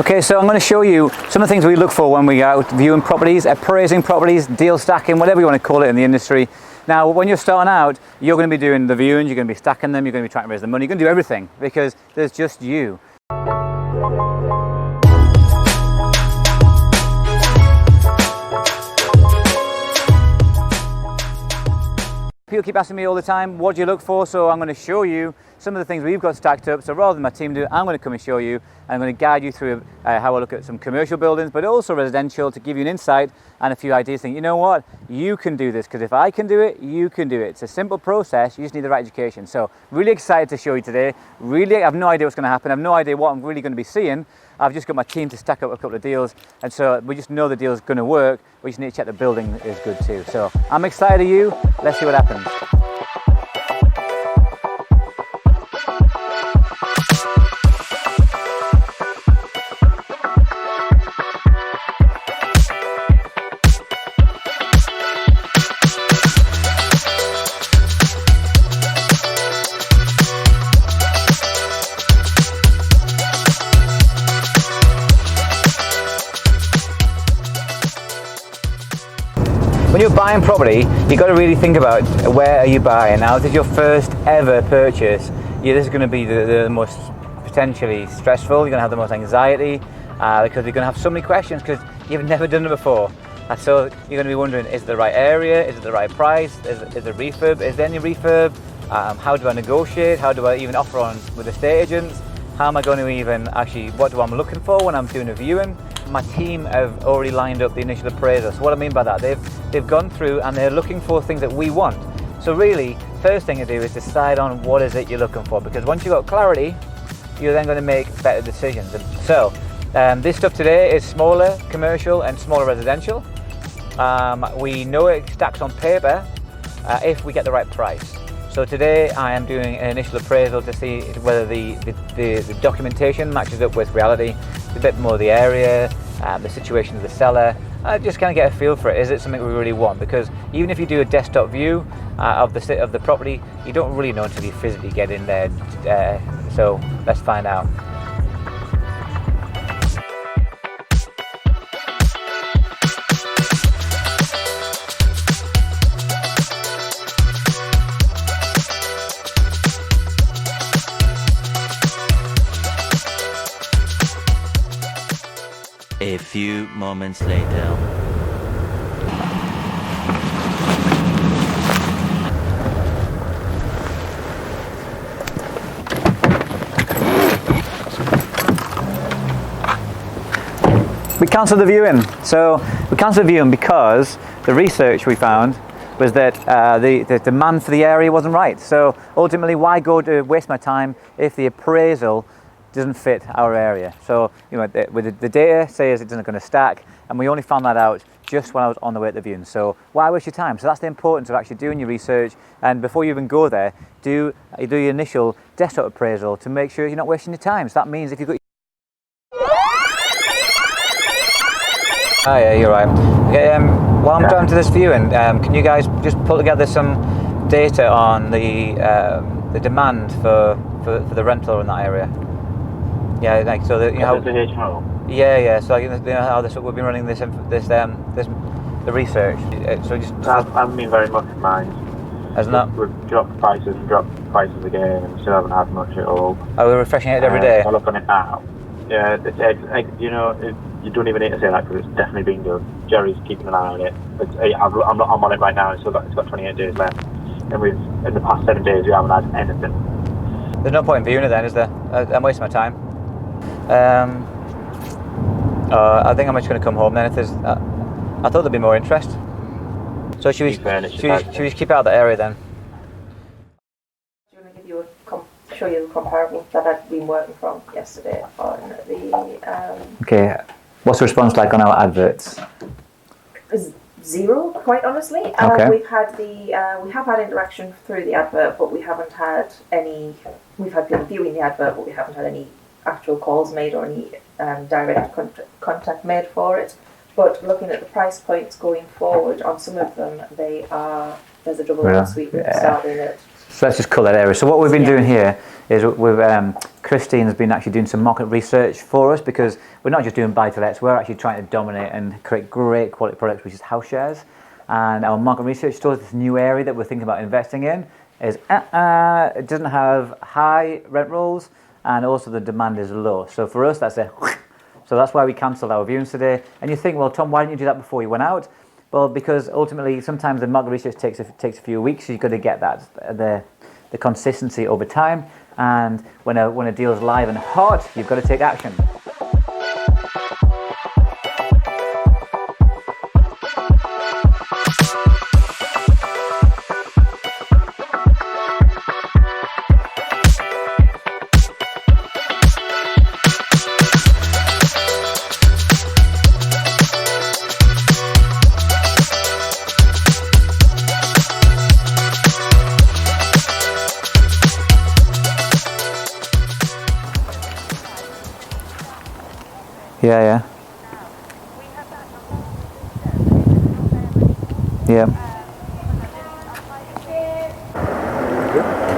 Okay, so I'm going to show you some of the things we look for when we are out viewing properties, appraising properties, deal stacking, whatever you want to call it in the industry. Now, when you're starting out, you're going to be doing the viewings, you're going to be stacking them, you're going to be trying to raise the money, you're going to do everything because there's just you. People keep asking me all the time, what do you look for? So I'm going to show you some of the things we've got stacked up. So rather than my team do it, I'm going to come and show you. And I'm going to guide you through how I look at some commercial buildings, but also residential, to give you an insight and a few ideas. Think, you know what, you can do this, because if I can do it, you can do it. It's a simple process, you just need the right education. So really excited to show you today. Really, I have no idea what's going to happen. I have no idea what I'm really going to be seeing. I've just got my team to stack up a couple of deals, and so we just know the deal's going to work. We just need to check the building is good too. So I'm excited of you. Let's see what happens. When you're buying property, you've got to really think about where are you buying. Now, if this is your first ever purchase, this is going to be the most potentially stressful. You're going to have the most anxiety because you're going to have so many questions because you've never done it before. And so you're going to be wondering, is it the right area? Is it the right price? Is it refurb? Is there any refurb? How do I negotiate? How do I even offer on with estate agents? How am I going to even actually, what do I'm looking for when I'm doing a viewing? My team have already lined up the initial appraisal. So what I mean by that, they've gone through and they're looking for things that we want. So really, first thing to do is decide on what is it you're looking for, because once you've got clarity, you're then going to make better decisions. And so this stuff today is smaller commercial and smaller residential. We know it stacks on paper if we get the right price. So today I am doing an initial appraisal to see whether the documentation matches up with reality, a bit more of the area, the situation of the seller. Just kind of get a feel for it. Is it something we really want? Because even if you do a desktop view of the property, you don't really know until you physically get in there. So let's find out. A few moments later. We cancelled the viewing. So we cancelled the viewing because the research we found was that the demand for the area wasn't right. So ultimately, why go to waste my time if the appraisal doesn't fit our area? So with the data says it isn't going to stack, and we only found that out just when I was on the way to the viewing. So why waste your time? So that's the importance of actually doing your research, and before you even go there, do your initial desktop appraisal to make sure you're not wasting your time. So that means if you've got yeah, you're right. Okay, while I'm driving to this viewing, can you guys just pull together some data on the demand for the rental in that area? Yeah, like so that Yeah. So how we've been running the research. So just I've been very much in mind. Hasn't that? We've dropped prices again, and we still haven't had much at all. Are we refreshing it every day? I look on it now. Yeah, you don't even need to say that because it's definitely been done. Jerry's keeping an eye on it. I'm on it right now. It's got 28 days left, and in the past 7 days we haven't had anything. There's no point in viewing it then, is there? I'm wasting my time. I think I'm just going to come home then. If there's, I thought there'd be more interest. So should we keep out of the area then? Do you want to give you show you the comparable that I've been working from yesterday on the. Okay, what's the response like on our adverts? Zero, quite honestly. Okay. We have had interaction through the advert, but we haven't had any. We've had people viewing the advert, but we haven't had any actual calls made or any direct contact made for it. But looking at the price points going forward, on some of them, there's a double ensuite starting at So let's just call that area. So what we've been doing here is Christine has been actually doing some market research for us, because we're not just doing buy-to-lets, we're actually trying to dominate and create great quality products, which is house shares. And our market research shows this new area that we're thinking about investing in is it doesn't have high rent rolls, and also the demand is low. So for us, that's so that's why we cancelled our viewings today. And you think, well, Tom, why didn't you do that before you went out? Well, because ultimately, sometimes the market research takes a few weeks. So you've got to get that the consistency over time. And when a deal is live and hot, you've got to take action. Yeah.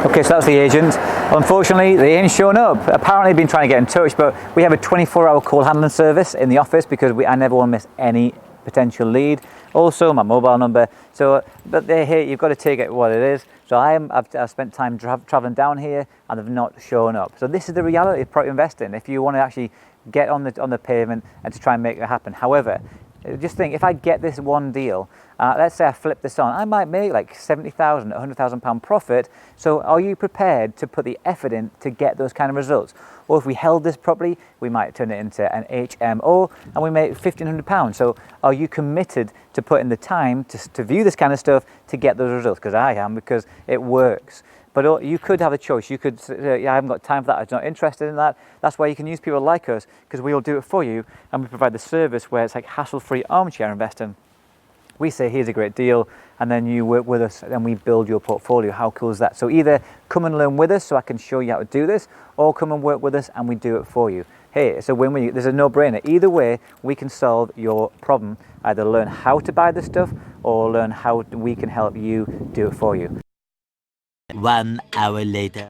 Okay, so that's the agent. Unfortunately, they ain't shown up. Apparently, they've been trying to get in touch, but we have a 24-hour call handling service in the office because I never want to miss any potential lead. Also, my mobile number. So, but they're here. You've got to take it what it is. So I've spent time traveling down here, and they've not shown up. So this is the reality of property investing. If you want to actually get on the pavement and to try and make it happen. However, just think, if I get this one deal, let's say I flip this on, I might make like 70,000, 100,000 pound profit. So are you prepared to put the effort in to get those kind of results? Or if we held this property, we might turn it into an HMO and we make 1,500 pounds. So are you committed to putting the time to view this kind of stuff to get those results? Because I am, because it works. But you could have a choice. You could say, I haven't got time for that, I'm not interested in that. That's why you can use people like us, because we will do it for you, and we provide the service where it's like hassle-free armchair investing. We say, here's a great deal, and then you work with us and we build your portfolio. How cool is that? So either come and learn with us so I can show you how to do this, or come and work with us and we do it for you. Hey, it's a win-win. There's a no-brainer. Either way, we can solve your problem. Either learn how to buy this stuff, or learn how we can help you do it for you. 1 hour later.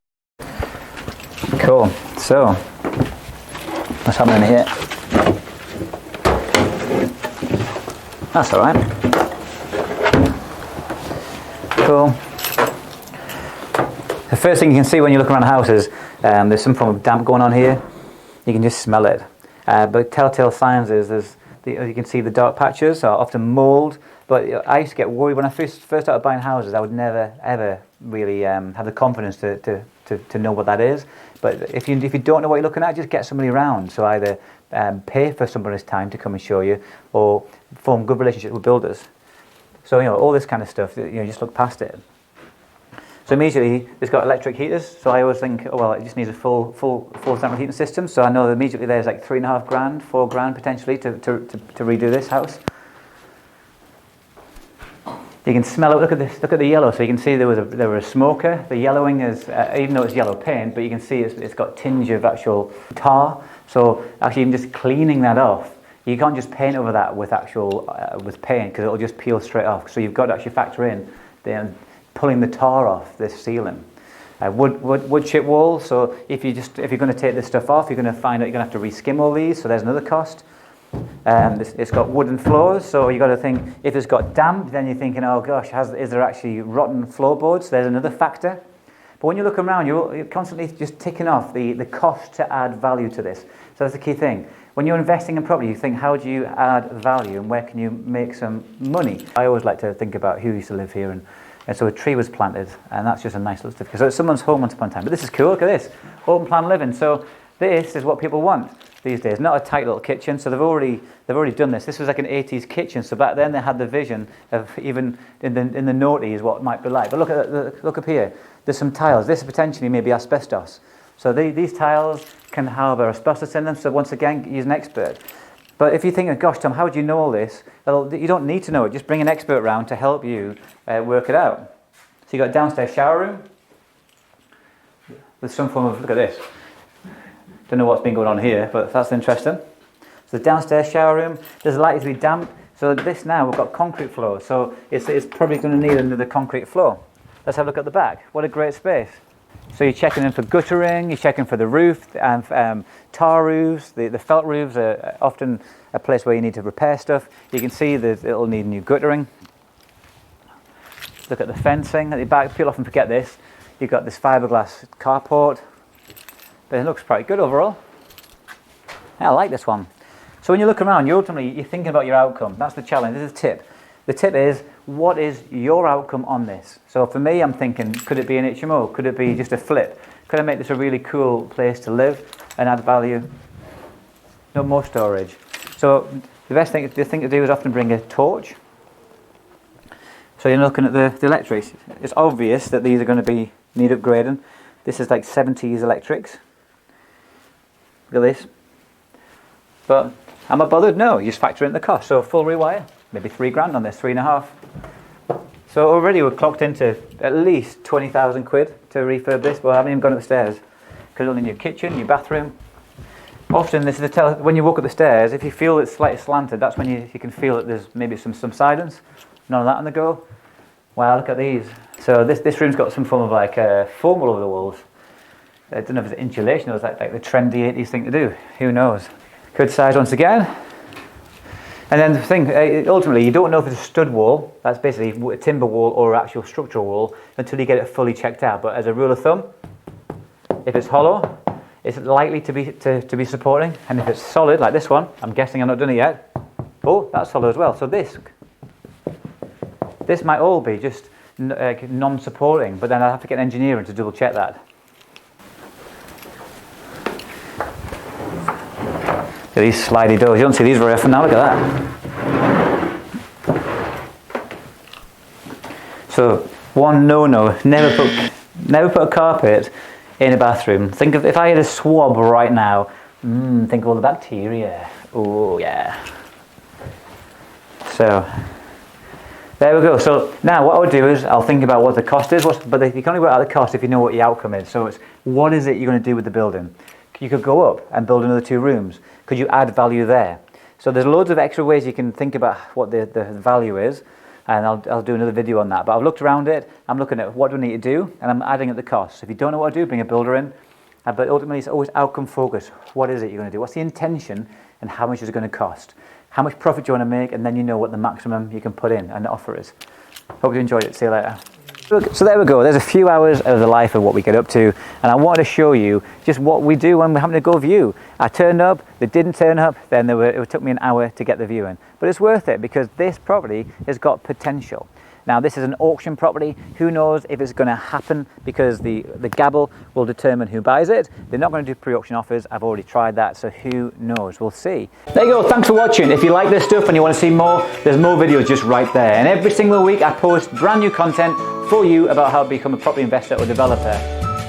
Cool. So, what's happening here? That's all right. Cool. The first thing you can see when you look around the house is there's some form of damp going on here. You can just smell it. But telltale signs is you can see the dark patches are often mold. But I used to get worried when I first started buying houses. I would never ever really have the confidence to know what that is. But if you don't know what you're looking at, just get somebody around. So either pay for somebody's time to come and show you, or form good relationships with builders. So all this kind of stuff, just look past it. So immediately it's got electric heaters. So I always think, oh well, it just needs a full central heating system. So I know that immediately there's like $3.5 grand, $4 grand potentially to redo this house. You can smell it. Look at this. Look at the yellow. So you can see there was a smoker. The yellowing is, even though it's yellow paint, but you can see it's got tinge of actual tar. So actually, even just cleaning that off, you can't just paint over that with with paint, because it'll just peel straight off. So you've got to actually factor in pulling the tar off this ceiling. Wood chip walls. So if you're going to take this stuff off, you're going to find out you're going to have to re-skim all these. So there's another cost. It's got wooden floors, so you got to think, if it's got damp, then you're thinking, oh gosh, is there actually rotten floorboards? There's another factor. But when you look around, you're constantly just ticking off the cost to add value to this. So that's the key thing. When you're investing in property, you think, how do you add value and where can you make some money? I always like to think about who used to live here, and so a tree was planted, and that's just a nice little certificate. So it's someone's home once upon a time. But this is cool. Look at this, open plan living. So this is what people want these days. Not a tight little kitchen. So they've already done this. This was like an 80s kitchen. So back then they had the vision of, even in the noughties, what it might be like. But look up here. There's some tiles. This is potentially maybe asbestos. So these tiles can harbour asbestos in them. So once again, use an expert. But if you think, gosh, Tom, how do you know all this? Well, you don't need to know it. Just bring an expert around to help you work it out. So you've got a downstairs shower room with some form of, look at this. Don't know what's been going on here, but that's interesting. So the downstairs shower room, there's likely to be damp. So this now, we've got concrete floor. So it's probably going to need another concrete floor. let's have a look at the back. What a great space. So you're checking in for guttering, you're checking for the roof, and tar roofs. The felt roofs are often a place where you need to repair stuff. You can see that it'll need new guttering. Look at the fencing at the back. People often forget this. You've got this fiberglass carport, but it looks pretty good overall. Yeah, I like this one. So when you look around, you're thinking about your outcome. That's the challenge. This is the tip. The tip is, what is your outcome on this? So for me, I'm thinking, could it be an HMO? Could it be just a flip? Could I make this a really cool place to live and add value? No more storage. So the thing to do is often bring a torch. So you're looking at the electrics. It's obvious that these are going to need upgrading. This is like 70s electrics. Look at this. But am I bothered? No, you just factor in the cost. So full rewire, maybe £3,000 on this, 3.5. So already we're clocked into at least 20,000 quid to refurb this, but I haven't even gone up the stairs. Because it'll need your kitchen, your bathroom. Often this is when you walk up the stairs, if you feel it's slightly slanted, that's when you can feel that there's maybe some subsidence. None of that on the go. Wow, look at these. So this room's got some form of like foam all over the walls. I don't know if it's insulation or it's like the trendy 80s thing to do. Who knows? Good size once again. And then the thing, ultimately, you don't know if it's a stud wall, that's basically a timber wall or an actual structural wall, until you get it fully checked out. But as a rule of thumb, if it's hollow, it's likely to be supporting. And if it's solid, like this one, I'm guessing I've not done it yet. Oh, that's solid as well. So this might all be just non-supporting, but then I'll have to get an engineer in to double check that. Look at these slidey doors. You don't see these very often now. Look at that. So one no-no: never put a carpet in a bathroom. Think of if I had a swab right now. Think of all the bacteria. Oh yeah. So there we go. So now what I'll do is I'll think about what the cost is. But you can only work out the cost if you know what the outcome is. So it's what is it you're going to do with the building. You could go up and build another 2 rooms. Could you add value there? So there's loads of extra ways you can think about what the value is, and I'll do another video on that. But I've looked around it, I'm looking at what do I need to do, and I'm adding at the cost. So if you don't know what to do, bring a builder in. But ultimately it's always outcome focused. What is it you're going to do? What's the intention, and how much is it going to cost? How much profit do you want to make, and then you know what the maximum you can put in and the offer is. Hope you enjoyed it. See you later. So there we go. There's a few hours of the life of what we get up to, and I wanted to show you just what we do when we're having to go view. I turned up, they didn't turn up, then it took me an hour to get the viewing. But it's worth it because this property has got potential. Now this is an auction property. Who knows if it's going to happen, because the gabble will determine who buys it. They're not going to do pre-auction offers. I've already tried that, so who knows? We'll see. There you go. Thanks for watching. If you like this stuff and you want to see more, there's more videos just right there. And every single week I post brand new content for you about how to become a property investor or developer.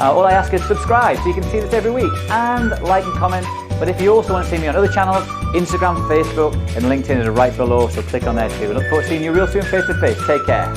All I ask is subscribe so you can see this every week, and like and comment. But if you also want to see me on other channels, Instagram, Facebook, and LinkedIn is right below, so click on there too. I look forward to seeing you real soon face to face. Take care.